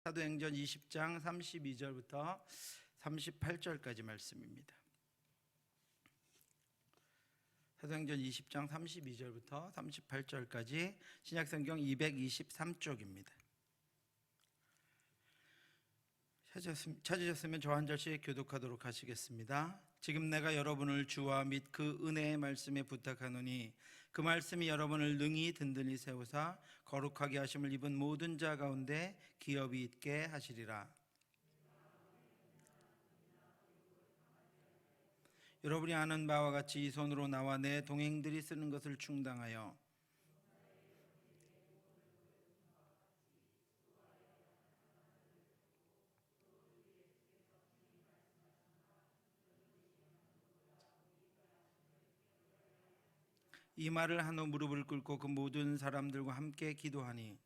사도행전 20장 32절부터 38절까지 말씀입니다. 사도행전 20장 32절부터 38절까지 신약성경 223쪽입니다. 찾으셨으면 저 한 절씩 교독하도록 하시겠습니다. 지금 내가 여러분을 주와 및 그 은혜의 말씀에 부탁하노니 그 말씀이 여러분을 능히 든든히 세우사 거룩하게 하심을 입은 모든 자 가운데 기업이 있게 하시리라. 여러분이 아는 바와 같이 이 손으로 나와 내 동행들이 쓰는 것을 충당하여 이 말을 한 후 무릎을 꿇고 그 모든 사람들과 함께 기도하니,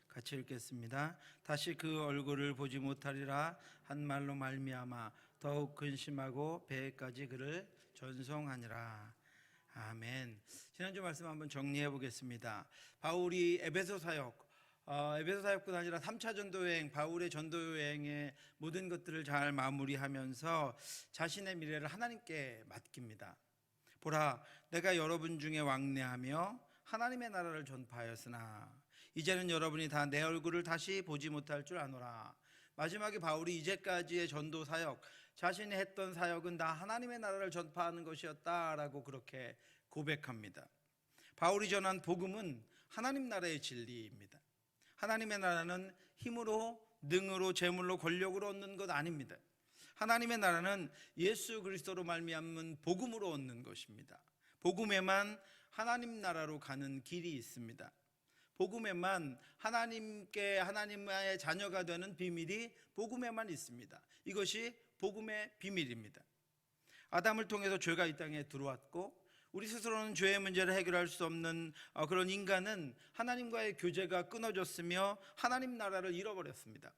같이 읽겠습니다. 다시 그 얼굴을 보지 못하리라 한 말로 말미암아 더욱 근심하고 배에까지 그를 전송하니라. 아멘. 지난주 말씀 한번 정리해 보겠습니다. 바울이 에베소 사역뿐 아니라 3차 전도여행, 바울의 전도여행의 모든 것들을 잘 마무리하면서 자신의 미래를 하나님께 맡깁니다. 보라, 내가 여러분 중에 왕래하며 하나님의 나라를 전파하였으나 이제는 여러분이 다 내 얼굴을 다시 보지 못할 줄 아노라. 마지막에 바울이 이제까지의 전도 사역, 자신이 했던 사역은 다 하나님의 나라를 전파하는 것이었다라고 그렇게 고백합니다. 바울이 전한 복음은 하나님 나라의 진리입니다. 하나님의 나라는 힘으로, 능으로, 재물로, 권력으로 얻는 것 아닙니다. 하나님의 나라는 예수 그리스도로 말미암은 복음으로 얻는 것입니다. 복음에만 하나님 나라로 가는 길이 있습니다. 복음에만 하나님의 자녀가 되는 비밀이 복음에만 있습니다. 이것이 복음의 비밀입니다. 아담을 통해서 죄가 이 땅에 들어왔고 우리 스스로는 죄의 문제를 해결할 수 없는 그런 인간은 하나님과의 교제가 끊어졌으며 하나님 나라를 잃어버렸습니다.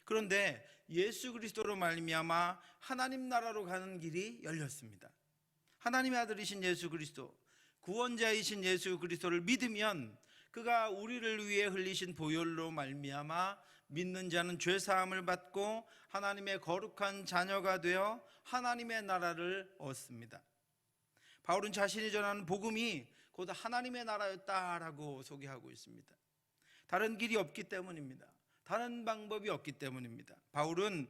그런데 예수 그리스도로 말미암아 하나님 나라로 가는 길이 열렸습니다. 하나님의 아들이신 예수 그리스도, 구원자이신 예수 그리스도를 믿으면 그가 우리를 위해 흘리신 보혈로 말미암아 믿는 자는 죄 사함을 받고 하나님의 거룩한 자녀가 되어 하나님의 나라를 얻습니다. 바울은 자신이 전하는 복음이 곧 하나님의 나라였다라고 소개하고 있습니다. 다른 길이 없기 때문입니다. 다른 방법이 없기 때문입니다. 바울은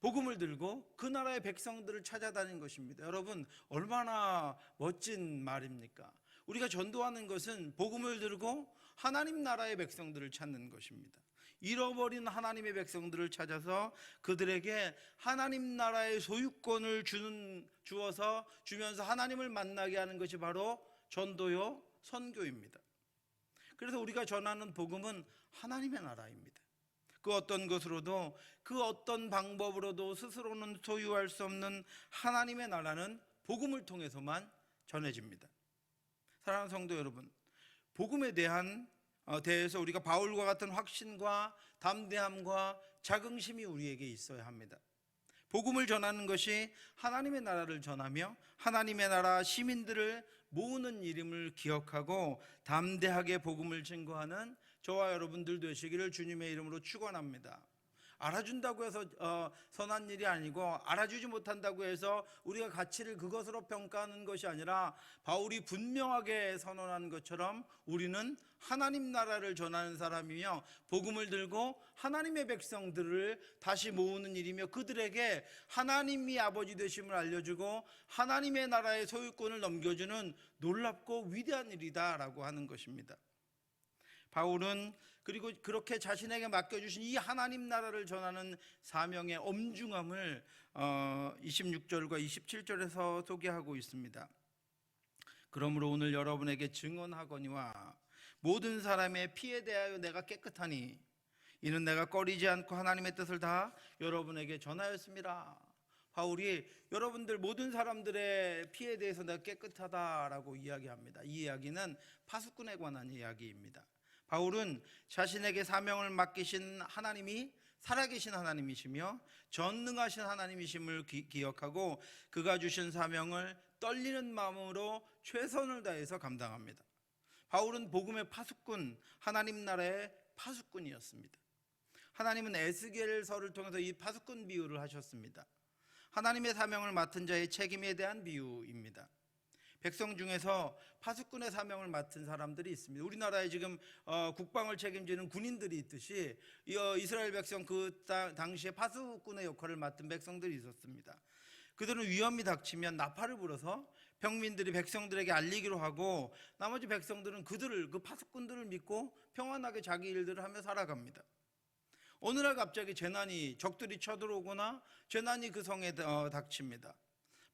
복음을 들고 그 나라의 백성들을 찾아다닌 것입니다. 여러분, 얼마나 멋진 말입니까? 우리가 전도하는 것은 복음을 들고 하나님 나라의 백성들을 찾는 것입니다. 잃어버린 하나님의 백성들을 찾아서 그들에게 하나님 나라의 소유권을 주면서 하나님을 만나게 하는 것이 바로 전도요, 선교입니다. 그래서 우리가 전하는 복음은 하나님의 나라입니다. 그 어떤 것으로도, 그 어떤 방법으로도 스스로는 소유할 수 없는 하나님의 나라는 복음을 통해서만 전해집니다. 사랑하는 성도 여러분, 복음에 대해서 우리가 바울과 같은 확신과 담대함과 자긍심이 우리에게 있어야 합니다. 복음을 전하는 것이 하나님의 나라를 전하며 하나님의 나라 시민들을 모으는 일임을 기억하고 담대하게 복음을 증거하는 저와 여러분들 되시기를 주님의 이름으로 축원합니다. 알아준다고 해서 선한 일이 아니고 알아주지 못한다고 해서 우리가 가치를 그것으로 평가하는 것이 아니라 바울이 분명하게 선언한 것처럼 우리는 하나님 나라를 전하는 사람이며 복음을 들고 하나님의 백성들을 다시 모으는 일이며 그들에게 하나님이 아버지 되심을 알려주고 하나님의 나라의 소유권을 넘겨주는 놀랍고 위대한 일이다라고 하는 것입니다. 바울은 그리고 그렇게 자신에게 맡겨주신 이 하나님 나라를 전하는 사명의 엄중함을 26절과 27절에서 소개하고 있습니다. 그러므로 오늘 여러분에게 증언하거니와 모든 사람의 피에 대하여 내가 깨끗하니 이는 내가 꺼리지 않고 하나님의 뜻을 다 여러분에게 전하였습니다. 바울이 여러분들 모든 사람들의 피에 대해서 내가 깨끗하다라고 이야기합니다. 이 이야기는 파수꾼에 관한 이야기입니다. 바울은 자신에게 사명을 맡기신 하나님이 살아계신 하나님이시며 전능하신 하나님이심을 기억하고 그가 주신 사명을 떨리는 마음으로 최선을 다해서 감당합니다. 바울은 복음의 파수꾼, 하나님 나라의 파수꾼이었습니다. 하나님은 에스겔서를 통해서 이 파수꾼 비유를 하셨습니다. 하나님의 사명을 맡은 자의 책임에 대한 비유입니다. 백성 중에서 파수꾼의 사명을 맡은 사람들이 있습니다. 우리나라에 지금 국방을 책임지는 군인들이 있듯이 이스라엘 백성 그 당시에 파수꾼의 역할을 맡은 백성들이 있었습니다. 그들은 위험이 닥치면 나팔을 불어서 평민들이 백성들에게 알리기로 하고, 나머지 백성들은 그 파수꾼들을 믿고 평안하게 자기 일들을 하며 살아갑니다. 어느 날 갑자기 적들이 쳐들어오거나 재난이 그 성에 닥칩니다.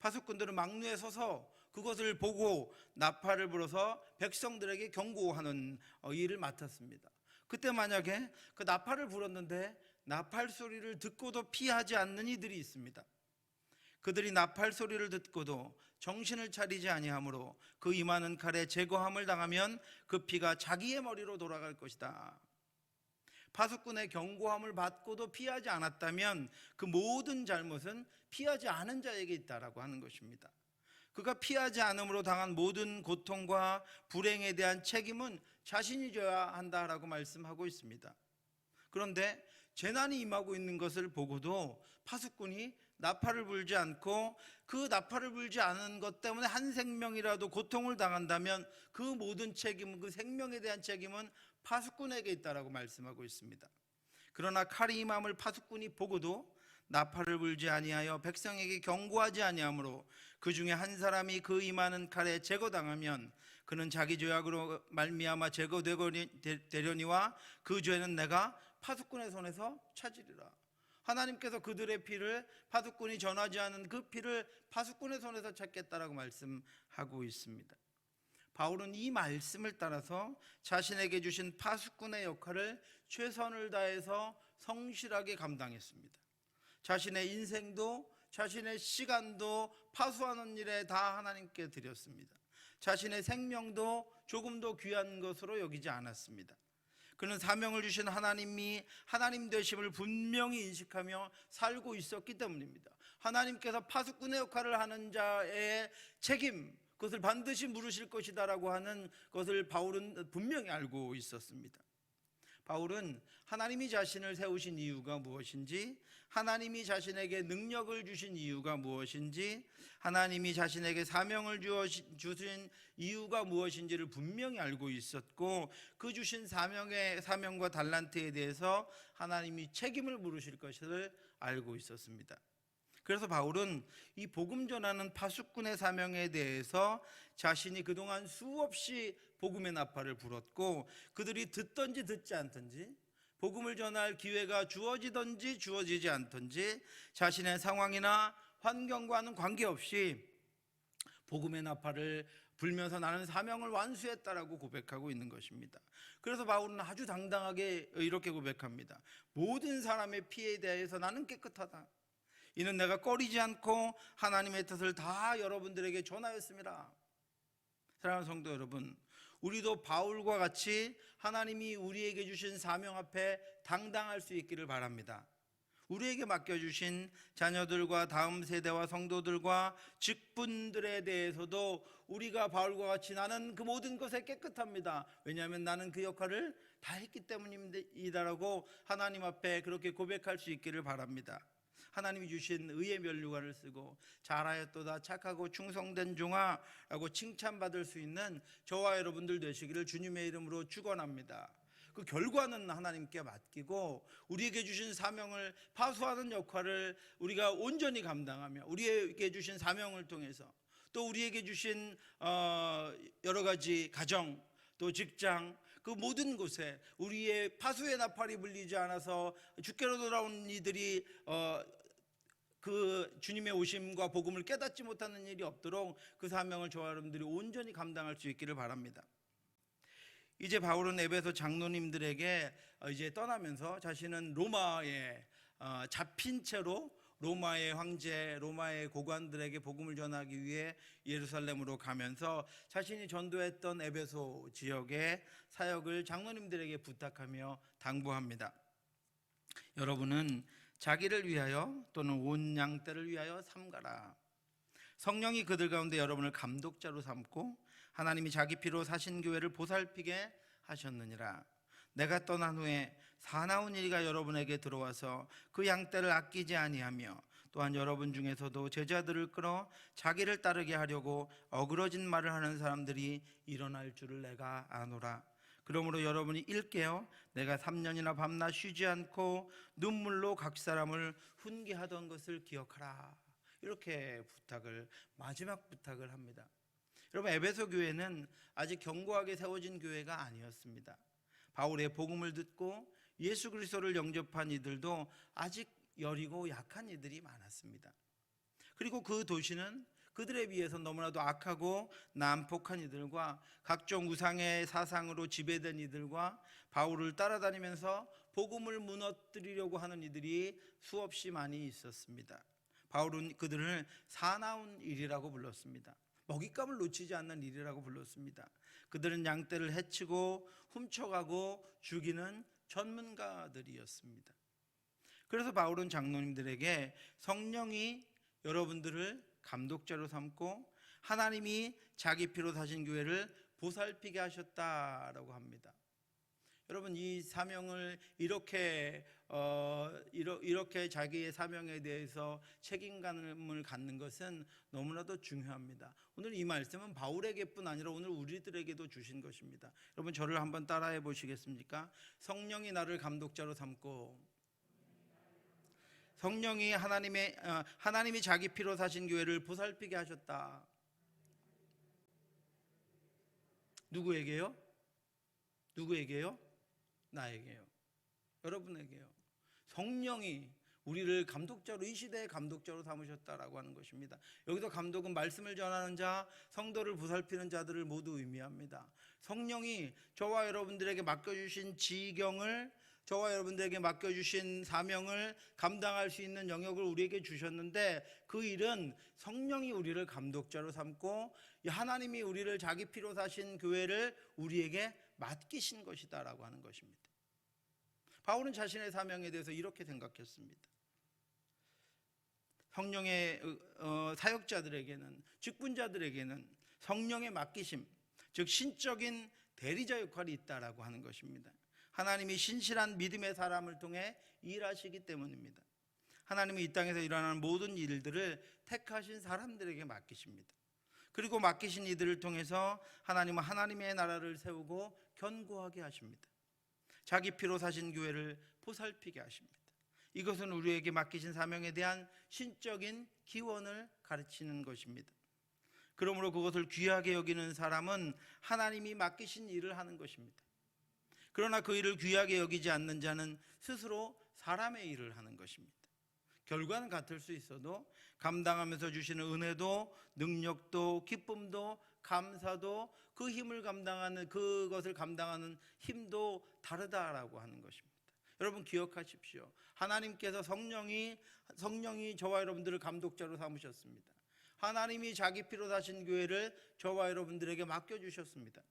파수꾼들은 막루에 서서 그것을 보고 나팔을 불어서 백성들에게 경고하는 일을 맡았습니다. 그때 만약에 그 나팔을 불었는데 나팔 소리를 듣고도 피하지 않는 이들이 있습니다. 그들이 나팔 소리를 듣고도 정신을 차리지 아니하므로 그 임하는 칼에 제거함을 당하면 그 피가 자기의 머리로 돌아갈 것이다. 파수꾼의 경고함을 받고도 피하지 않았다면 그 모든 잘못은 피하지 않은 자에게 있다라고 하는 것입니다. 그가 피하지 않음으로 당한 모든 고통과 불행에 대한 책임은 자신이 져야 한다라고 말씀하고 있습니다. 그런데 재난이 임하고 있는 것을 보고도 파수꾼이 나팔을 불지 않고, 그 나팔을 불지 않은 것 때문에 한 생명이라도 고통을 당한다면 그 모든 책임은, 그 생명에 대한 책임은 파수꾼에게 있다라고 말씀하고 있습니다. 그러나 칼이 임함을 파수꾼이 보고도 나팔을 불지 아니하여 백성에게 경고하지 아니하므로 그 중에 한 사람이 그 임하는 칼에 제거당하면 그는 자기 죄악으로 말미암아 제거되려니와 그 죄는 내가 파수꾼의 손에서 찾으리라. 하나님께서 그들의 피를, 파수꾼이 전하지 않은 그 피를 파수꾼의 손에서 찾겠다라고 말씀하고 있습니다. 바울은 이 말씀을 따라서 자신에게 주신 파수꾼의 역할을 최선을 다해서 성실하게 감당했습니다. 자신의 인생도 자신의 시간도 파수하는 일에 다 하나님께 드렸습니다. 자신의 생명도 조금도 귀한 것으로 여기지 않았습니다. 그는 사명을 주신 하나님이 하나님 되심을 분명히 인식하며 살고 있었기 때문입니다. 하나님께서 파수꾼의 역할을 하는 자의 책임, 그것을 반드시 물으실 것이다라고 하는 것을 바울은 분명히 알고 있었습니다. 바울은 하나님이 자신을 세우신 이유가 무엇인지, 하나님이 자신에게 능력을 주신 이유가 무엇인지, 하나님이 자신에게 사명을 주신 이유가 무엇인지를 분명히 알고 있었고, 그 주신 사명과 달란트에 대해서 하나님이 책임을 물으실 것을 알고 있었습니다. 그래서 바울은 이 복음 전하는 파수꾼의 사명에 대해서 자신이 그동안 수없이 복음의 나팔을 불었고, 그들이 듣든지 듣지 않든지, 복음을 전할 기회가 주어지든지 주어지지 않든지, 자신의 상황이나 환경과는 관계없이 복음의 나팔을 불면서 나는 사명을 완수했다라고 고백하고 있는 것입니다. 그래서 바울은 아주 당당하게 이렇게 고백합니다. 모든 사람의 피에 대해서 나는 깨끗하다. 이는 내가 꺼리지 않고 하나님의 뜻을 다 여러분들에게 전하였습니다. 사랑하는 성도 여러분, 우리도 바울과 같이 하나님이 우리에게 주신 사명 앞에 당당할 수 있기를 바랍니다. 우리에게 맡겨주신 자녀들과 다음 세대와 성도들과 직분들에 대해서도 우리가 바울과 같이 나는 그 모든 것에 깨끗합니다. 왜냐하면 나는 그 역할을 다 했기 때문이다라고 하나님 앞에 그렇게 고백할 수 있기를 바랍니다. 하나님이 주신 의의 면류관을 쓰고 잘하였도다 착하고 충성된 종아라고 칭찬받을 수 있는 저와 여러분들 되시기를 주님의 이름으로 축원합니다. 그 결과는 하나님께 맡기고 우리에게 주신 사명을 파수하는 역할을 우리가 온전히 감당하며, 우리에게 주신 사명을 통해서 또 우리에게 주신 여러 가지 가정, 또 직장, 그 모든 곳에 우리의 파수의 나팔이 불리지 않아서 주께로 돌아온 이들이 그 주님의 오심과 복음을 깨닫지 못하는 일이 없도록 그 사명을 저와 여러분들이 온전히 감당할 수 있기를 바랍니다. 이제 바울은 에베소 장로님들에게 이제 떠나면서 자신은 로마에 잡힌 채로 로마의 황제, 로마의 고관들에게 복음을 전하기 위해 예루살렘으로 가면서 자신이 전도했던 에베소 지역의 사역을 장로님들에게 부탁하며 당부합니다. 여러분은 자기를 위하여 또는 온 양떼를 위하여 삼가라. 성령이 그들 가운데 여러분을 감독자로 삼고 하나님이 자기 피로 사신 교회를 보살피게 하셨느니라. 내가 떠난 후에 사나운 이가 여러분에게 들어와서 그 양떼를 아끼지 아니하며 또한 여러분 중에서도 제자들을 끌어 자기를 따르게 하려고 어그러진 말을 하는 사람들이 일어날 줄을 내가 아노라. 그러므로 여러분이 일깨어 내가 3년이나 밤낮 쉬지 않고 눈물로 각 사람을 훈계하던 것을 기억하라. 이렇게 마지막 부탁을 합니다. 여러분, 에베소 교회는 아직 견고하게 세워진 교회가 아니었습니다. 바울의 복음을 듣고 예수 그리스도를 영접한 이들도 아직 여리고 약한 이들이 많았습니다. 그리고 그 도시는 그들에 비해서 너무나도 악하고 난폭한 이들과 각종 우상의 사상으로 지배된 이들과 바울을 따라다니면서 복음을 무너뜨리려고 하는 이들이 수없이 많이 있었습니다. 바울은 그들을 사나운 일이라고 불렀습니다. 먹잇감을 놓치지 않는 일이라고 불렀습니다. 그들은 양떼를 해치고 훔쳐가고 죽이는 전문가들이었습니다. 그래서 바울은 장로님들에게 성령이 여러분들을 감독자로 삼고 하나님이 자기 피로 사신 교회를 보살피게 하셨다라고 합니다. 여러분, 이 사명을 이렇게 자기의 사명에 대해서 책임감을 갖는 것은 너무나도 중요합니다. 오늘 이 말씀은 바울에게뿐 아니라 오늘 우리들에게도 주신 것입니다. 여러분, 저를 한번 따라해 보시겠습니까? 성령이 나를 감독자로 삼고 성령이 하나님이 자기 피로 사신 교회를 보살피게 하셨다. 누구에게요? 나에게요. 여러분에게요. 성령이 우리를 감독자로, 이 시대의 감독자로 삼으셨다라고 하는 것입니다. 여기서 감독은 말씀을 전하는 자, 성도를 보살피는 자들을 모두 의미합니다. 성령이 저와 여러분들에게 맡겨주신 지경을, 저와 여러분들에게 맡겨주신 사명을 감당할 수 있는 영역을 우리에게 주셨는데, 그 일은 성령이 우리를 감독자로 삼고 하나님이 우리를 자기 피로 사신 교회를 우리에게 맡기신 것이다라고 하는 것입니다. 바울은 자신의 사명에 대해서 이렇게 생각했습니다. 성령의 사역자들에게는, 직분자들에게는 성령의 맡기심, 즉 신적인 대리자 역할이 있다라고 하는 것입니다. 하나님이 신실한 믿음의 사람을 통해 일하시기 때문입니다. 하나님이 이 땅에서 일어나는 모든 일들을 택하신 사람들에게 맡기십니다. 그리고 맡기신 이들을 통해서 하나님은 하나님의 나라를 세우고 견고하게 하십니다. 자기 피로 사신 교회를 보살피게 하십니다. 이것은 우리에게 맡기신 사명에 대한 신적인 기원을 가르치는 것입니다. 그러므로 그것을 귀하게 여기는 사람은 하나님이 맡기신 일을 하는 것입니다. 그러나 그 일을 귀하게 여기지 않는 자는 스스로 사람의 일을 하는 것입니다. 결과는 같을 수 있어도 감당하면서 주시는 은혜도, 능력도, 기쁨도, 감사도, 그 힘을 감당하는, 그것을 감당하는 힘도 다르다라고 하는 것입니다. 여러분, 기억하십시오. 하나님께서 성령이 저와 여러분들을 감독자로 삼으셨습니다. 하나님이 자기 피로 사신 교회를 저와 여러분들에게 맡겨주셨습니다.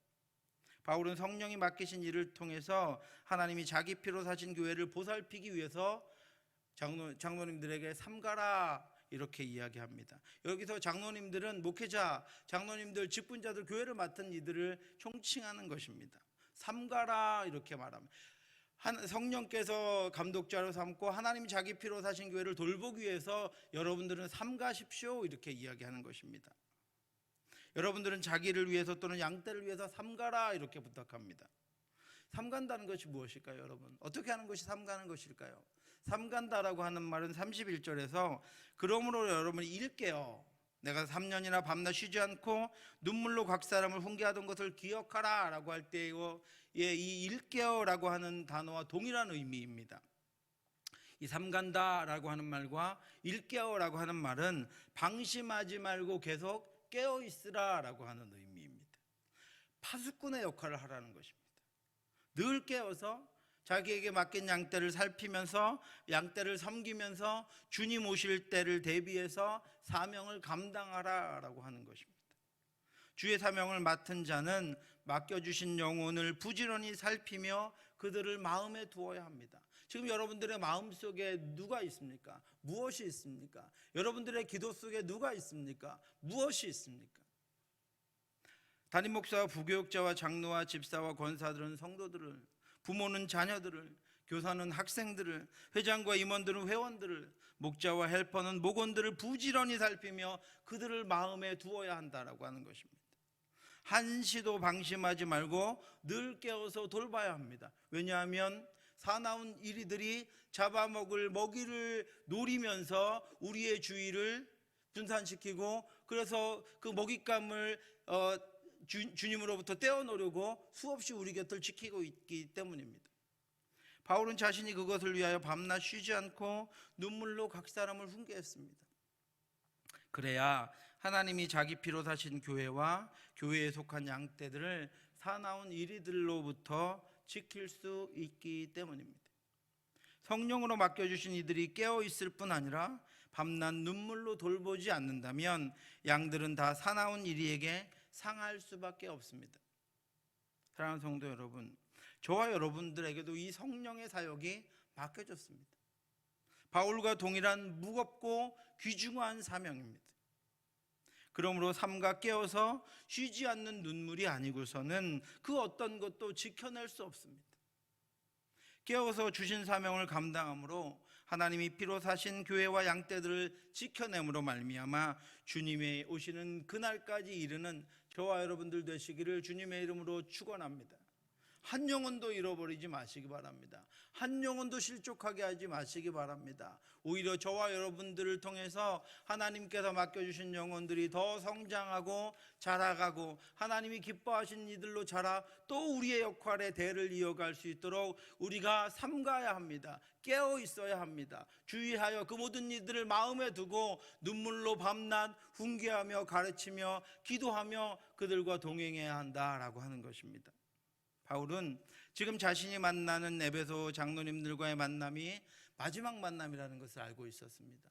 바울은 성령이 맡기신 일을 통해서 하나님이 자기 피로 사신 교회를 보살피기 위해서 장로님들에게 삼가라 이렇게 이야기합니다. 여기서 장로님들은 목회자, 장로님들, 직분자들, 교회를 맡은 이들을 총칭하는 것입니다. 삼가라 이렇게 말합니다. 성령께서 감독자로 삼고 하나님이 자기 피로 사신 교회를 돌보기 위해서 여러분들은 삼가십시오 이렇게 이야기하는 것입니다. 여러분들은 자기를 위해서 또는 양떼를 위해서 삼가라 이렇게 부탁합니다. 삼간다는 것이 무엇일까요, 여러분? 어떻게 하는 것이 삼가는 것일까요? 삼간다라고 하는 말은 31절에서 그러므로 여러분이 일깨어 내가 3년이나 밤낮 쉬지 않고 눈물로 각 사람을 훈계하던 것을 기억하라 라고 할 때에 이 일깨어라고 하는 단어와 동일한 의미입니다. 이 삼간다라고 하는 말과 일깨어라고 하는 말은 방심하지 말고 계속 깨어 있으라 라고 하는 의미입니다. 파수꾼의 역할을 하라는 것입니다. 늘 깨어서 자기에게 맡긴 양떼를 살피면서 양떼를 섬기면서 주님 오실 때를 대비해서 사명을 감당하라 라고 하는 것입니다. 주의 사명을 맡은 자는 맡겨주신 영혼을 부지런히 살피며 그들을 마음에 두어야 합니다. 지금 여러분들의 마음속에 누가 있습니까? 무엇이 있습니까? 여러분들의 기도 속에 누가 있습니까? 무엇이 있습니까? 담임 목사와 부교육자와 장로와 집사와 권사들은 성도들을, 부모는 자녀들을, 교사는 학생들을, 회장과 임원들은 회원들을, 목자와 헬퍼는 목원들을 부지런히 살피며 그들을 마음에 두어야 한다라고 하는 것입니다. 한시도 방심하지 말고 늘 깨어서 돌봐야 합니다. 왜냐하면 사나운 이리들이 잡아먹을 먹이를 노리면서 우리의 주의를 분산시키고, 그래서 그 먹잇감을 주님으로부터 떼어놓으려고 수없이 우리 곁을 지키고 있기 때문입니다. 바울은 자신이 그것을 위하여 밤낮 쉬지 않고 눈물로 각 사람을 훈계했습니다. 그래야 하나님이 자기 피로 사신 교회와 교회에 속한 양떼들을 사나운 이리들로부터 지킬 수 있기 때문입니다. 성령으로 맡겨주신 이들이 깨어있을 뿐 아니라 밤낮 눈물로 돌보지 않는다면 양들은 다 사나운 이리에게 상할 수밖에 없습니다. 사랑하는 성도 여러분, 저와 여러분들에게도 이 성령의 사역이 맡겨졌습니다. 바울과 동일한 무겁고 귀중한 사명입니다. 그러므로 삼가 깨어서 쉬지 않는 눈물이 아니고서는 그 어떤 것도 지켜낼 수 없습니다. 깨어서 주신 사명을 감당함으로 하나님이 피로 사신 교회와 양떼들을 지켜냄으로 말미암아 주님의 오시는 그날까지 이르는 저와 여러분들 되시기를 주님의 이름으로 축원합니다. 한 영혼도 잃어버리지 마시기 바랍니다. 한 영혼도 실족하게 하지 마시기 바랍니다. 오히려 저와 여러분들을 통해서 하나님께서 맡겨주신 영혼들이 더 성장하고 자라가고 하나님이 기뻐하신 이들로 자라 또 우리의 역할의 대를 이어갈 수 있도록 우리가 삼가야 합니다. 깨어 있어야 합니다. 주의하여 그 모든 이들을 마음에 두고 눈물로 밤낮 훈계하며 가르치며 기도하며 그들과 동행해야 한다라고 하는 것입니다. 바울은 지금 자신이 만나는 에베소 장로님들과의 만남이 마지막 만남이라는 것을 알고 있었습니다.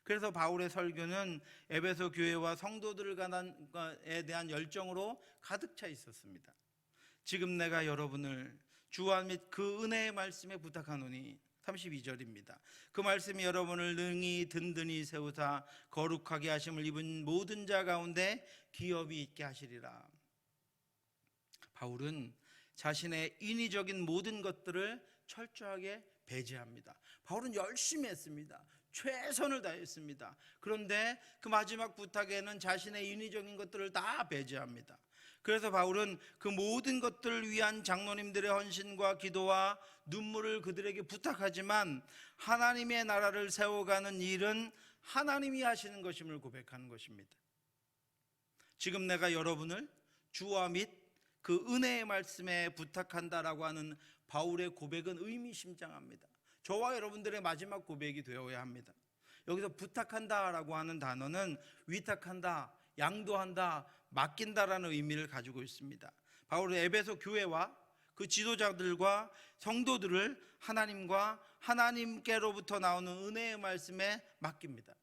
그래서 바울의 설교는 에베소 교회와 성도들에 대한 열정으로 가득 차 있었습니다. 지금 내가 여러분을 주와 및 그 은혜의 말씀에 부탁하노니 32절입니다. 그 말씀이 여러분을 능히 든든히 세우사 거룩하게 하심을 입은 모든 자 가운데 기업이 있게 하시리라. 바울은 자신의 인위적인 모든 것들을 철저하게 배제합니다. 바울은 열심히 했습니다. 최선을 다했습니다. 그런데 그 마지막 부탁에는 자신의 인위적인 것들을 다 배제합니다. 그래서 바울은 그 모든 것들을 위한 장로님들의 헌신과 기도와 눈물을 그들에게 부탁하지만 하나님의 나라를 세워가는 일은 하나님이 하시는 것임을 고백하는 것입니다. 지금 내가 여러분을 주와 및 그 은혜의 말씀에 부탁한다라고 하는 바울의 고백은 의미심장합니다. 저와 여러분들의 마지막 고백이 되어야 합니다. 여기서 부탁한다라고 하는 단어는 위탁한다, 양도한다, 맡긴다라는 의미를 가지고 있습니다. 바울은 에베소 교회와 그 지도자들과 성도들을 하나님과 하나님께로부터 나오는 은혜의 말씀에 맡깁니다.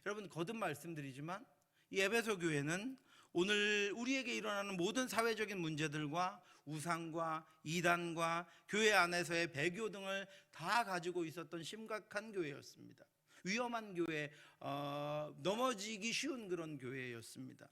여러분, 거듭 말씀드리지만 이 에베소 교회는 오늘 우리에게 일어나는 모든 사회적인 문제들과 우상과 이단과 교회 안에서의 배교 등을 다 가지고 있었던 심각한 교회였습니다. 위험한 교회, 넘어지기 쉬운 그런 교회였습니다.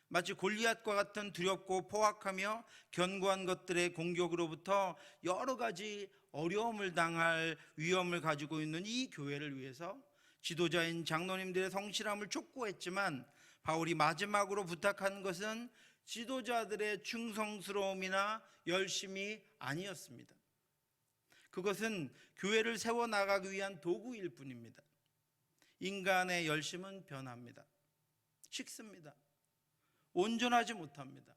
마치 골리앗과 같은 두렵고 포악하며 견고한 것들의 공격으로부터 여러 가지 어려움을 당할 위험을 가지고 있는 이 교회를 위해서 지도자인 장로님들의 성실함을 촉구했지만 바울이 마지막으로 부탁한 것은 지도자들의 충성스러움이나 열심이 아니었습니다. 그것은 교회를 세워나가기 위한 도구일 뿐입니다. 인간의 열심은 변합니다. 식습니다. 온전하지 못합니다.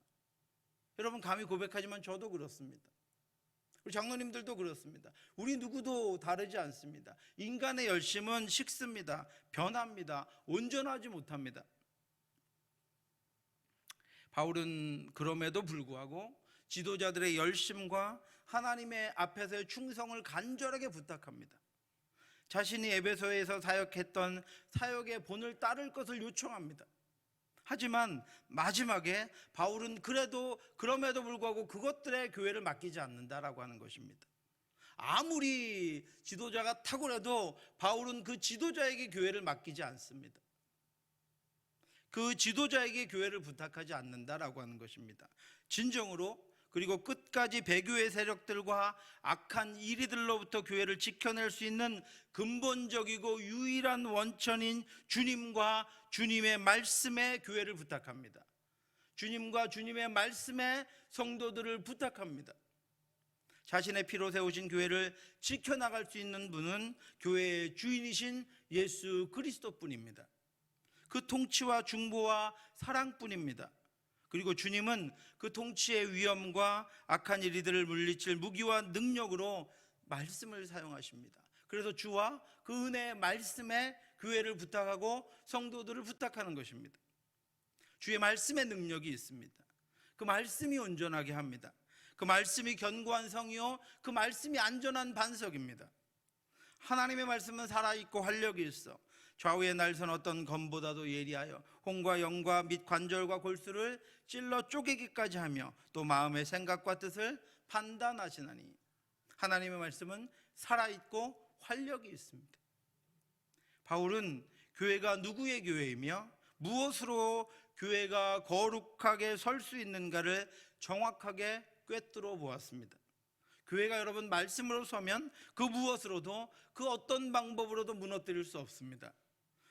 여러분, 감히 고백하지만 저도 그렇습니다. 우리 장로님들도 그렇습니다. 우리 누구도 다르지 않습니다. 인간의 열심은 식습니다. 변합니다. 온전하지 못합니다. 바울은 그럼에도 불구하고 지도자들의 열심과 하나님의 앞에서의 충성을 간절하게 부탁합니다. 자신이 에베소에서 사역했던 사역의 본을 따를 것을 요청합니다. 하지만 마지막에 바울은 그럼에도 불구하고 그것들의 교회를 맡기지 않는다라고 하는 것입니다. 아무리 지도자가 탁월해도 바울은 그 지도자에게 교회를 맡기지 않습니다. 그 지도자에게 교회를 부탁하지 않는다라고 하는 것입니다. 진정으로, 그리고 끝까지 배교의 세력들과 악한 이리들로부터 교회를 지켜낼 수 있는 근본적이고 유일한 원천인 주님과 주님의 말씀에 교회를 부탁합니다. 주님과 주님의 말씀에 성도들을 부탁합니다. 자신의 피로 세우신 교회를 지켜나갈 수 있는 분은 교회의 주인이신 예수 그리스도뿐입니다. 그 통치와 중보와 사랑뿐입니다. 그리고 주님은 그 통치의 위엄과 악한 이리들을 물리칠 무기와 능력으로 말씀을 사용하십니다. 그래서 주와 그 은혜의 말씀에 교회를 부탁하고 성도들을 부탁하는 것입니다. 주의 말씀의 능력이 있습니다. 그 말씀이 온전하게 합니다. 그 말씀이 견고한 성이요, 그 말씀이 안전한 반석입니다. 하나님의 말씀은 살아있고 활력이 있어 좌우의 날선 어떤 검보다도 예리하여 혼과 영과 및 관절과 골수를 찔러 쪼개기까지 하며 또 마음의 생각과 뜻을 판단하시나니, 하나님의 말씀은 살아있고 활력이 있습니다. 바울은 교회가 누구의 교회이며 무엇으로 교회가 거룩하게 설 수 있는가를 정확하게 꿰뚫어 보았습니다. 교회가 여러분 말씀으로 서면 그 무엇으로도, 그 어떤 방법으로도 무너뜨릴 수 없습니다.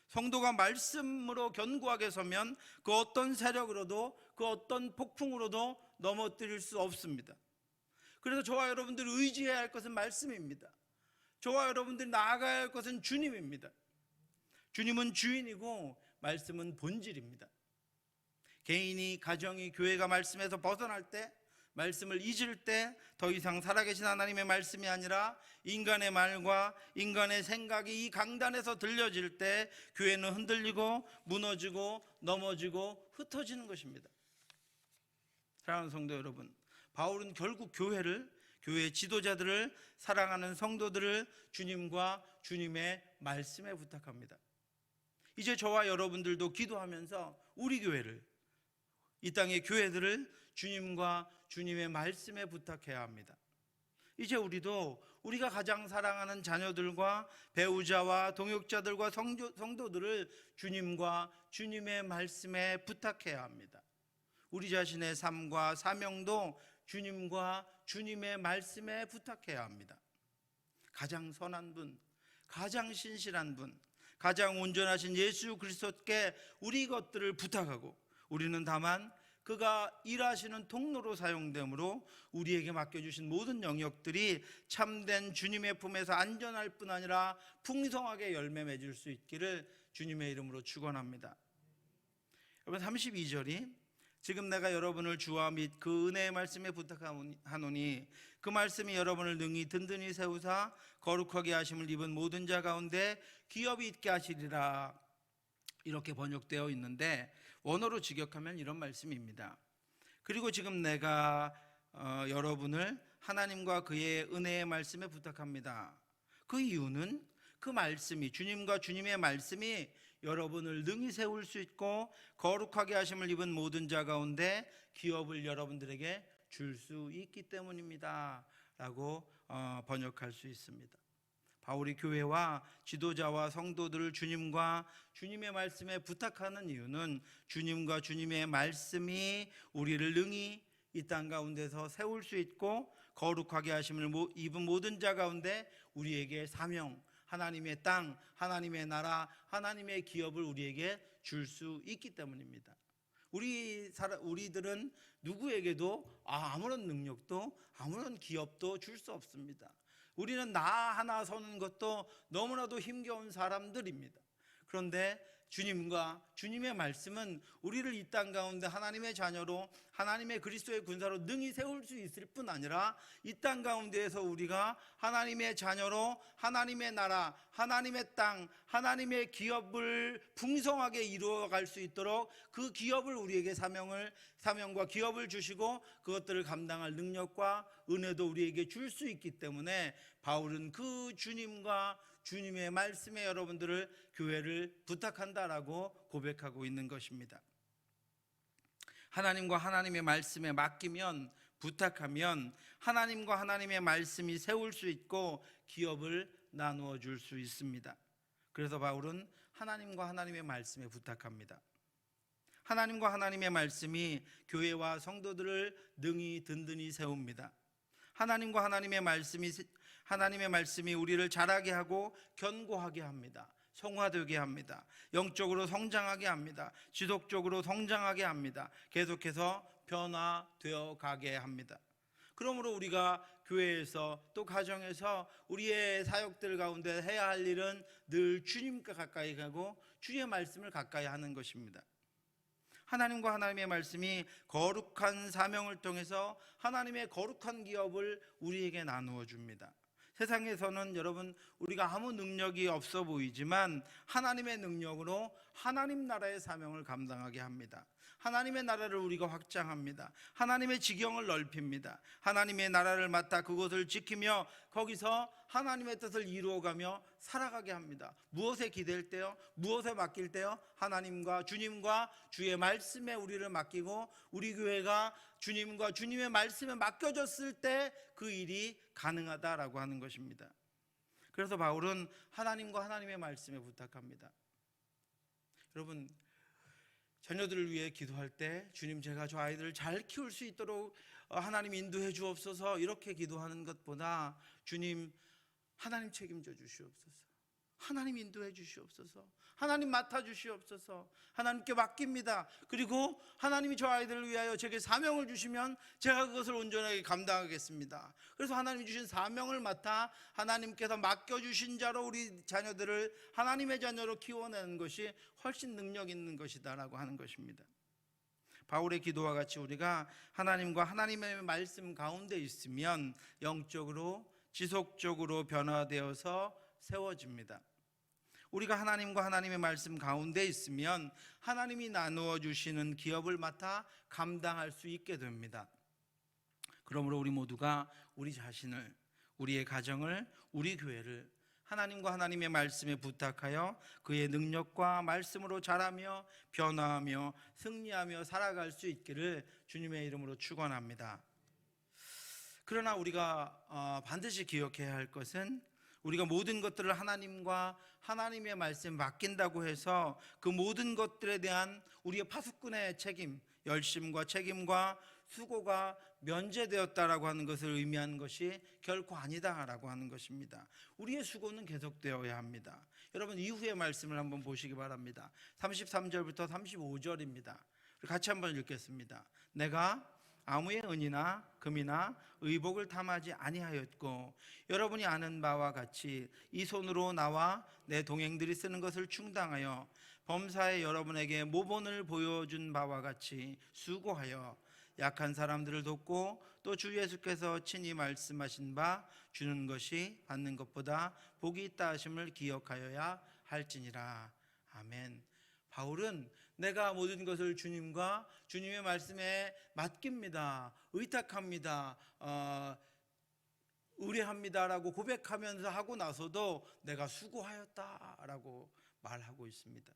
성도가 말씀으로 견고하게 서면 그 어떤 세력으로도, 그 어떤 폭풍으로도 넘어뜨릴 수 없습니다. 그래서 저와 여러분들이 의지해야 할 것은 말씀입니다. 저와 여러분들이 나아가야 할 것은 주님입니다. 주님은 주인이고 말씀은 본질입니다. 개인이, 가정이, 교회가 말씀에서 벗어날 때, 말씀을 잊을 때 더 이상 살아계신 하나님의 말씀이 아니라 인간의 말과 인간의 생각이 이 강단에서 들려질 때 교회는 흔들리고 무너지고 넘어지고 흩어지는 것입니다. 사랑하는 성도 여러분, 바울은 결국 교회의 지도자들을, 사랑하는 성도들을 주님과 주님의 말씀에 부탁합니다. 이제 저와 여러분들도 기도하면서 우리 교회를, 이 땅의 교회들을 주님과 주님의 말씀에 부탁해야 합니다. 이제 우리도 우리가 가장 사랑하는 자녀들과 배우자와 동역자들과 성도들을 주님과 주님의 말씀에 부탁해야 합니다. 우리 자신의 삶과 사명도 주님과 주님의 말씀에 부탁해야 합니다. 가장 선한 분, 가장 신실한 분, 가장 온전하신 예수 그리스도께 우리 것들을 부탁하고, 우리는 다만 그가 일하시는 통로로 사용되므로 우리에게 맡겨주신 모든 영역들이 참된 주님의 품에서 안전할 뿐 아니라 풍성하게 열매 맺을 수 있기를 주님의 이름으로 축원합니다. 여러분, 32절이 지금 내가 여러분을 주와 및 그 은혜의 말씀에 부탁하노니 그 말씀이 여러분을 능히 든든히 세우사 거룩하게 하심을 입은 모든 자 가운데 기업이 있게 하시리라, 이렇게 번역되어 있는데 원어로 직역하면 이런 말씀입니다. 그리고 지금 내가 여러분을 하나님과 그의 은혜의 말씀에 부탁합니다. 그 이유는 그 말씀이, 주님과 주님의 말씀이 여러분을 능히 세울 수 있고 거룩하게 하심을 입은 모든 자 가운데 기업을 여러분들에게 줄 수 있기 때문입니다 라고 번역할 수 있습니다. 바울이 교회와 지도자와 성도들을 주님과 주님의 말씀에 부탁하는 이유는 주님과 주님의 말씀이 우리를 능히 이 땅 가운데서 세울 수 있고 거룩하게 하심을 입은 모든 자 가운데 우리에게 사명, 하나님의 땅, 하나님의 나라, 하나님의 기업을 우리에게 줄 수 있기 때문입니다. 우리들은 누구에게도 아무런 능력도 아무런 기업도 줄 수 없습니다. 우리는 나 하나 서는 것도 너무나도 힘겨운 사람들입니다. 그런데 주님과 주님의 말씀은 우리를 이 땅 가운데 하나님의 자녀로, 하나님의 그리스도의 군사로 능히 세울 수 있을 뿐 아니라 이 땅 가운데에서 우리가 하나님의 자녀로 하나님의 나라, 하나님의 땅, 하나님의 기업을 풍성하게 이루어갈 수 있도록 그 기업을 우리에게 사명과 기업을 주시고 그것들을 감당할 능력과 은혜도 우리에게 줄 수 있기 때문에 바울은 그 주님과 주님의 말씀에 여러분들을, 교회를 부탁한다라고 고백하고 있는 것입니다. 하나님과 하나님의 말씀에 맡기면, 부탁하면 하나님과 하나님의 말씀이 세울 수 있고 기업을 나누어 줄 수 있습니다. 그래서 바울은 하나님과 하나님의 말씀에 부탁합니다. 하나님과 하나님의 말씀이 교회와 성도들을 능히 든든히 세웁니다. 하나님과 하나님의 말씀이 우리를 자라게 하고 견고하게 합니다. 성화되게 합니다. 영적으로 성장하게 합니다. 지속적으로 성장하게 합니다. 계속해서 변화되어 가게 합니다. 그러므로 우리가 교회에서 또 가정에서 우리의 사역들 가운데 해야 할 일은 늘 주님과 가까이 가고 주의 말씀을 가까이 하는 것입니다. 하나님과 하나님의 말씀이 거룩한 사명을 통해서 하나님의 거룩한 기업을 우리에게 나누어 줍니다. 세상에서는 여러분, 우리가 아무 능력이 없어 보이지만 하나님의 능력으로 하나님 나라의 사명을 감당하게 합니다. 하나님의 나라를 우리가 확장합니다. 하나님의 지경을 넓힙니다. 하나님의 나라를 맡아 그곳을 지키며 거기서 하나님의 뜻을 이루어가며 살아가게 합니다. 무엇에 기댈 때요? 무엇에 맡길 때요? 하나님과 주님과 주의 말씀에 우리를 맡기고 우리 교회가 주님과 주님의 말씀에 맡겨졌을 때 그 일이 가능하다라고 하는 것입니다. 그래서 바울은 하나님과 하나님의 말씀에 부탁합니다. 여러분, 자녀들을 위해 기도할 때 주님, 제가 저 아이들을 잘 키울 수 있도록 하나님 인도해 주옵소서, 이렇게 기도하는 것보다 주님, 하나님 책임져 주시옵소서, 하나님 인도해 주시옵소서, 하나님 맡아 주시옵소서, 하나님께 맡깁니다. 그리고 하나님이 저 아이들을 위하여 제게 사명을 주시면 제가 그것을 온전하게 감당하겠습니다. 그래서 하나님이 주신 사명을 맡아 하나님께서 맡겨주신 자로 우리 자녀들을 하나님의 자녀로 키워내는 것이 훨씬 능력 있는 것이다라고 하는 것입니다. 바울의 기도와 같이 우리가 하나님과 하나님의 말씀 가운데 있으면 영적으로 지속적으로 변화되어서 세워집니다. 우리가 하나님과 하나님의 말씀 가운데 있으면 하나님이 나누어 주시는 기업을 맡아 감당할 수 있게 됩니다. 그러므로 우리 모두가 우리 자신을, 우리의 가정을, 우리 교회를 하나님과 하나님의 말씀에 부탁하여 그의 능력과 말씀으로 자라며 변화하며 승리하며 살아갈 수 있기를 주님의 이름으로 축원합니다. 그러나 우리가 반드시 기억해야 할 것은, 우리가 모든 것들을 하나님과 하나님의 말씀에 맡긴다고 해서 그 모든 것들에 대한 우리의 파수꾼의 책임, 열심과 책임과 수고가 면제되었다라고 하는 것을 의미하는 것이 결코 아니다라고 하는 것입니다. 우리의 수고는 계속되어야 합니다. 여러분, 이후의 말씀을 한번 보시기 바랍니다. 33절부터 35절입니다. 같이 한번 읽겠습니다. 내가 아무의 은이나 금이나 의복을 탐하지 아니하였고 여러분이 아는 바와 같이 이 손으로 나와 내 동행들이 쓰는 것을 충당하여 범사에 여러분에게 모본을 보여준 바와 같이 수고하여 약한 사람들을 돕고 또 주 예수께서 친히 말씀하신 바 주는 것이 받는 것보다 복이 있다 하심을 기억하여야 할지니라. 아멘. 바울은 내가 모든 것을 주님과 주님의 말씀에 맡깁니다, 의탁합니다, 의뢰합니다라고 고백하면서 하고 나서도 내가 수고하였다라고 말하고 있습니다.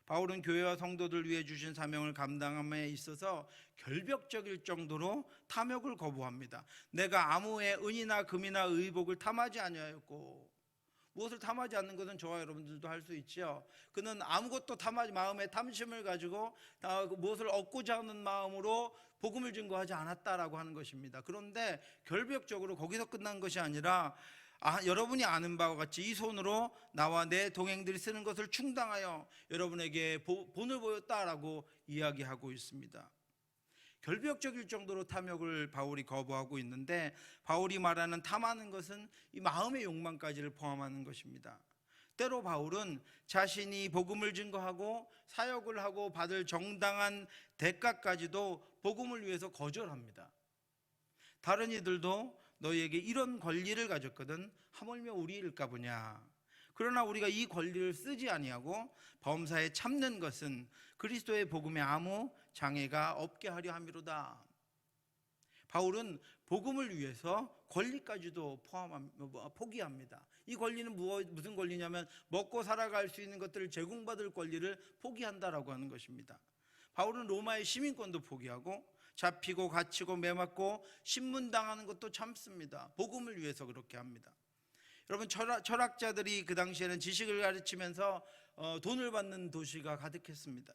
바울은 교회와 성도들 위해 주신 사명을 감당함에 있어서 결벽적일 정도로 탐욕을 거부합니다. 내가 아무의 은이나 금이나 의복을 탐하지 아니하였고, 무엇을 탐하지 않는 것은 저와 여러분들도 할 수 있죠. 그는 아무것도 탐하지, 마음에 탐심을 가지고 무엇을 얻고자 하는 마음으로 복음을 증거하지 않았다라고 하는 것입니다. 그런데 결벽적으로 거기서 끝난 것이 아니라 여러분이 아는 바와 같이 이 손으로 나와 내 동행들이 쓰는 것을 충당하여 여러분에게 본을 보였다라고 이야기하고 있습니다. 결벽적일 정도로 탐욕을 바울이 거부하고 있는데, 바울이 말하는 탐하는 것은 이 마음의 욕망까지를 포함하는 것입니다. 때로 바울은 자신이 복음을 증거하고 사역을 하고 받을 정당한 대가까지도 복음을 위해서 거절합니다. 다른 이들도 너희에게 이런 권리를 가졌거든 하물며 우리일까 보냐. 그러나 우리가 이 권리를 쓰지 아니하고 범사에 참는 것은 그리스도의 복음에 아무 장애가 없게 하려 함이로다. 바울은 복음을 위해서 권리까지도 포기합니다. 이 권리는 무슨 권리냐면 먹고 살아갈 수 있는 것들을 제공받을 권리를 포기한다라고 하는 것입니다. 바울은 로마의 시민권도 포기하고 잡히고 갇히고 매맞고 신문당하는 것도 참습니다. 복음을 위해서 그렇게 합니다. 여러분, 철학자들이 그 당시에는 지식을 가르치면서 돈을 받는 도시가 가득했습니다.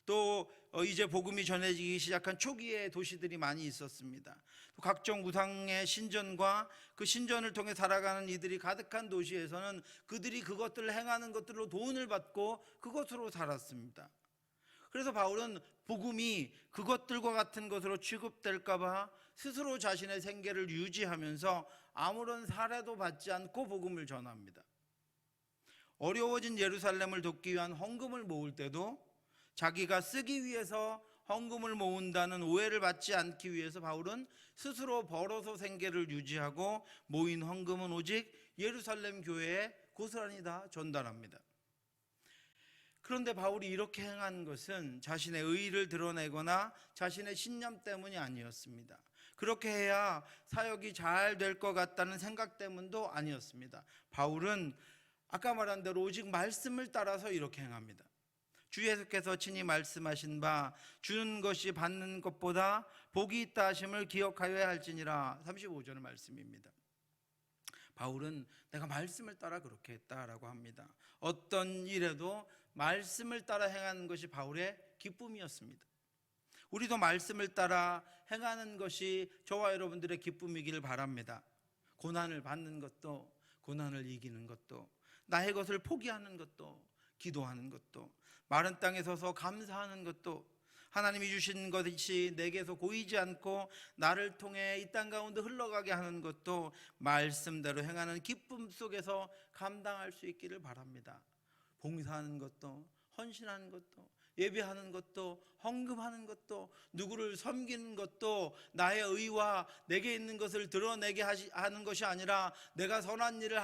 또 이제 복음이 전해지기 시작한 초기의 도시들이 많이 있었습니다. 또 각종 우상의 신전과 그 신전을 통해 살아가는 이들이 가득한 도시에서는 그들이 그것들을 행하는 것들로 돈을 받고 그것으로 살았습니다. 그래서 바울은 복음이 그것들과 같은 것으로 취급될까 봐 스스로 자신의 생계를 유지하면서 아무런 사례도 받지 않고 복음을 전합니다. 어려워진 예루살렘을 돕기 위한 헌금을 모을 때도 자기가 쓰기 위해서 헌금을 모은다는 오해를 받지 않기 위해서 바울은 스스로 벌어서 생계를 유지하고 모인 헌금은 오직 예루살렘 교회에 고스란히 다 전달합니다. 그런데 바울이 이렇게 행한 것은 자신의 의의를 드러내거나 자신의 신념 때문이 아니었습니다. 그렇게 해야 사역이 잘 될 것 같다는 생각 때문도 아니었습니다. 바울은 아까 말한 대로 오직 말씀을 따라서 이렇게 행합니다. 주 예수께서 친히 말씀하신 바 주는 것이 받는 것보다 복이 있다 하심을 기억하여야 할지니라. 35절의 말씀입니다. 바울은 내가 말씀을 따라 그렇게 했다라고 합니다. 어떤 일에도 말씀을 따라 행하는 것이 바울의 기쁨이었습니다. 우리도 말씀을 따라 행하는 것이 저와 여러분들의 기쁨이기를 바랍니다. 고난을 받는 것도, 고난을 이기는 것도, 나의 것을 포기하는 것도, 기도하는 것도, 마른 땅에 서서 감사하는 것도, 하나님이 주신 것이 내게서 고이지 않고 나를 통해 이 땅 가운데 흘러가게 하는 것도 말씀대로 행하는 기쁨 속에서 감당할 수 있기를 바랍니다. 봉사하는 것도, 헌신하는 것도, 예배하는 것도, 헌금하는 것도, 누구를 섬기는 것도 나의 의와 내게 있는 것을 드러내게 하는 것이 아니라 내가 선한 일을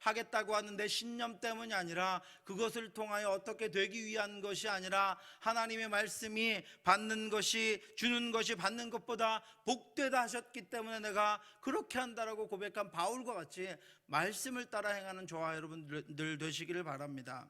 하겠다고 하는 내 신념 때문이 아니라 그것을 통하여 어떻게 되기 위한 것이 아니라 하나님의 말씀이 받는 것이, 주는 것이 받는 것보다 복되다 하셨기 때문에 내가 그렇게 한다라고 고백한 바울과 같이 말씀을 따라 행하는 저와 여러분들 되시기를 바랍니다.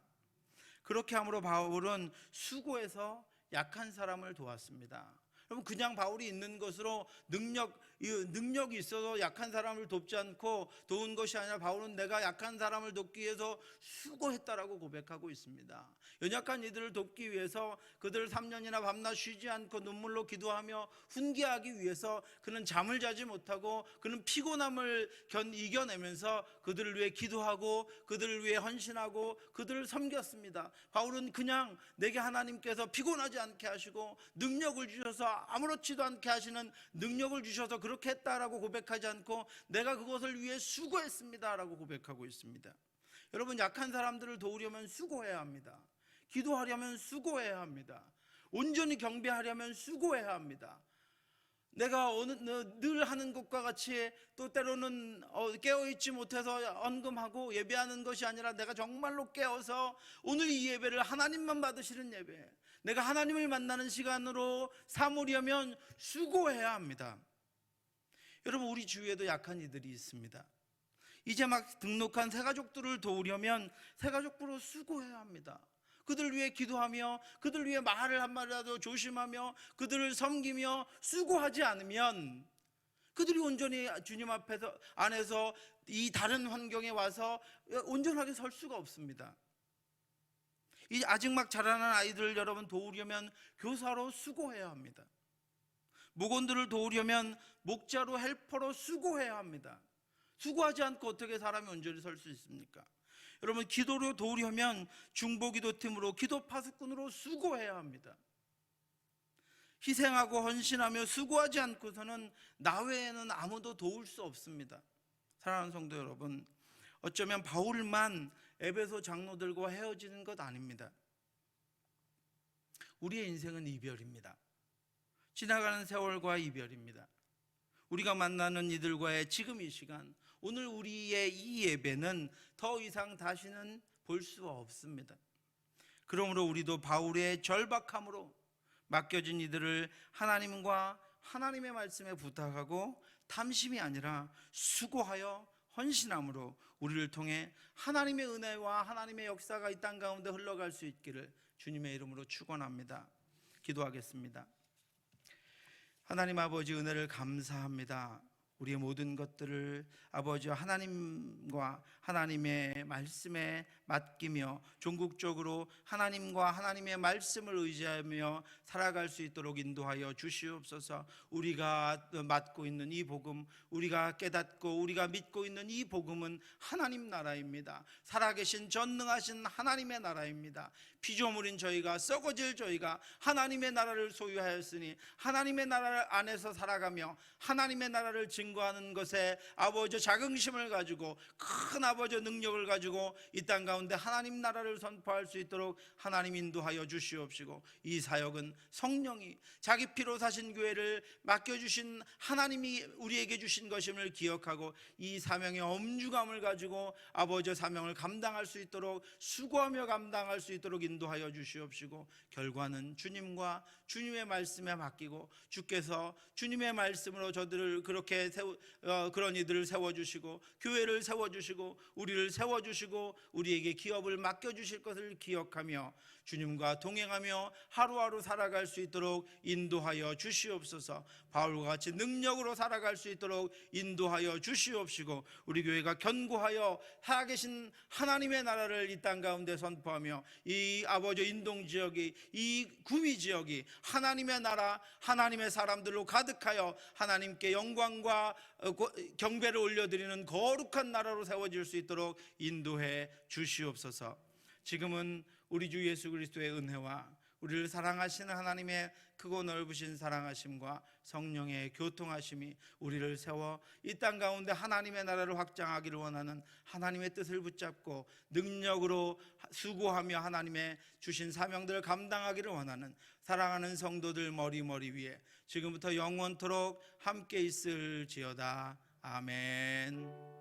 그렇게 함으로 바울은 수고해서 약한 사람을 도왔습니다. 여러분, 그냥 바울이 있는 것으로 능력이 있어서 약한 사람을 돕지 않고 도운 것이 아니라 바울은 내가 약한 사람을 돕기 위해서 수고했다라고 고백하고 있습니다. 연약한 이들을 돕기 위해서 그들을 3년이나 밤낮 쉬지 않고 눈물로 기도하며 훈계하기 위해서 그는 잠을 자지 못하고 그는 피곤함을 이겨내면서 그들을 위해 기도하고 그들을 위해 헌신하고 그들을 섬겼습니다. 바울은 그냥 내게 하나님께서 피곤하지 않게 하시고 능력을 주셔서 아무렇지도 않게 하시는 능력을 주셔서 그렇게 했다라고 고백하지 않고 내가 그것을 위해 수고했습니다 라고 고백하고 있습니다. 여러분, 약한 사람들을 도우려면 수고해야 합니다. 기도하려면 수고해야 합니다. 온전히 경배하려면 수고해야 합니다. 내가 늘 하는 것과 같이 또 때로는 깨어있지 못해서 언금하고 예배하는 것이 아니라 내가 정말로 깨어서 오늘 이 예배를 하나님만 받으시는 예배, 내가 하나님을 만나는 시간으로 삼으려면 수고해야 합니다. 여러분, 우리 주위에도 약한 이들이 있습니다. 이제 막 등록한 새가족들을 도우려면 새가족부로 수고해야 합니다. 그들 위해 기도하며 그들 위해 말을 한마디라도 조심하며 그들을 섬기며 수고하지 않으면 그들이 온전히 주님 안에서 이 다른 환경에 와서 온전하게 설 수가 없습니다. 이 아직 막 자라난 아이들을 여러분 도우려면 교사로 수고해야 합니다. 목원들을 도우려면 목자로 헬퍼로 수고해야 합니다. 수고하지 않고 어떻게 사람이 온전히 설 수 있습니까? 여러분, 기도로 도우려면 중보기도팀으로 기도 파수꾼으로 수고해야 합니다. 희생하고 헌신하며 수고하지 않고서는 나 외에는 아무도 도울 수 없습니다. 사랑하는 성도 여러분, 어쩌면 바울만 에베소 장로들과 헤어지는 것 아닙니다. 우리의 인생은 이별입니다. 지나가는 세월과 이별입니다. 우리가 만나는 이들과의 지금 이 시간, 오늘 우리의 이 예배는 더 이상 다시는 볼 수 없습니다. 그러므로 우리도 바울의 절박함으로 맡겨진 이들을 하나님과 하나님의 말씀에 부탁하고 탐심이 아니라 수고하여 헌신함으로 우리를 통해 하나님의 은혜와 하나님의 역사가 이 땅 가운데 흘러갈 수 있기를 주님의 이름으로 축원합니다. 기도하겠습니다. 하나님 아버지, 은혜를 감사합니다. 우리의 모든 것들을 아버지 하나님과 하나님의 말씀에 맡기며 종국적으로 하나님과 하나님의 말씀을 의지하며 살아갈 수 있도록 인도하여 주시옵소서. 우리가 맡고 있는 이 복음, 우리가 깨닫고 우리가 믿고 있는 이 복음은 하나님 나라입니다. 살아계신 전능하신 하나님의 나라입니다. 피조물인 저희가, 썩어질 저희가 하나님의 나라를 소유하였으니 하나님의 나라 안에서 살아가며 하나님의 나라를 증거하는 것에 아버지 자긍심을 가지고 큰 아버지 능력을 가지고 이 땅 가운데 하나님 나라를 선포할 수 있도록 하나님 인도하여 주시옵시고, 이 사역은 성령이 자기 피로 사신 교회를 맡겨주신 하나님이 우리에게 주신 것임을 기억하고 이 사명의 엄중함을 가지고 아버지 사명을 감당할 수 있도록 수고하며 감당할 수 있도록 인도하여 주시옵시고, 결과는 주님과 주님의 말씀에 맡기고 주께서 주님의 말씀으로 저들을 그렇게 그런 이들을 세워주시고 교회를 세워주시고 우리를 세워주시고 우리에게 기업을 맡겨주실 것을 기억하며 주님과 동행하며 하루하루 살아갈 수 있도록 인도하여 주시옵소서. 바울과 같이 능력으로 살아갈 수 있도록 인도하여 주시옵시고, 우리 교회가 견고하여 살아계신 하나님의 나라를 이 땅 가운데 선포하며 이 아버지 인동지역이, 이 구미지역이 하나님의 나라, 하나님의 사람들로 가득하여 하나님께 영광과 경배를 올려드리는 거룩한 나라로 세워질 수 있도록 인도해 주시옵소서. 지금은 우리 주 예수 그리스도의 은혜와 우리를 사랑하시는 하나님의 크고 넓으신 사랑하심과 성령의 교통하심이 우리를 세워 이 땅 가운데 하나님의 나라를 확장하기를 원하는, 하나님의 뜻을 붙잡고 능력으로 수고하며 하나님의 주신 사명들을 감당하기를 원하는 사랑하는 성도들 머리 위에 지금부터 영원토록 함께 있을지어다. 아멘.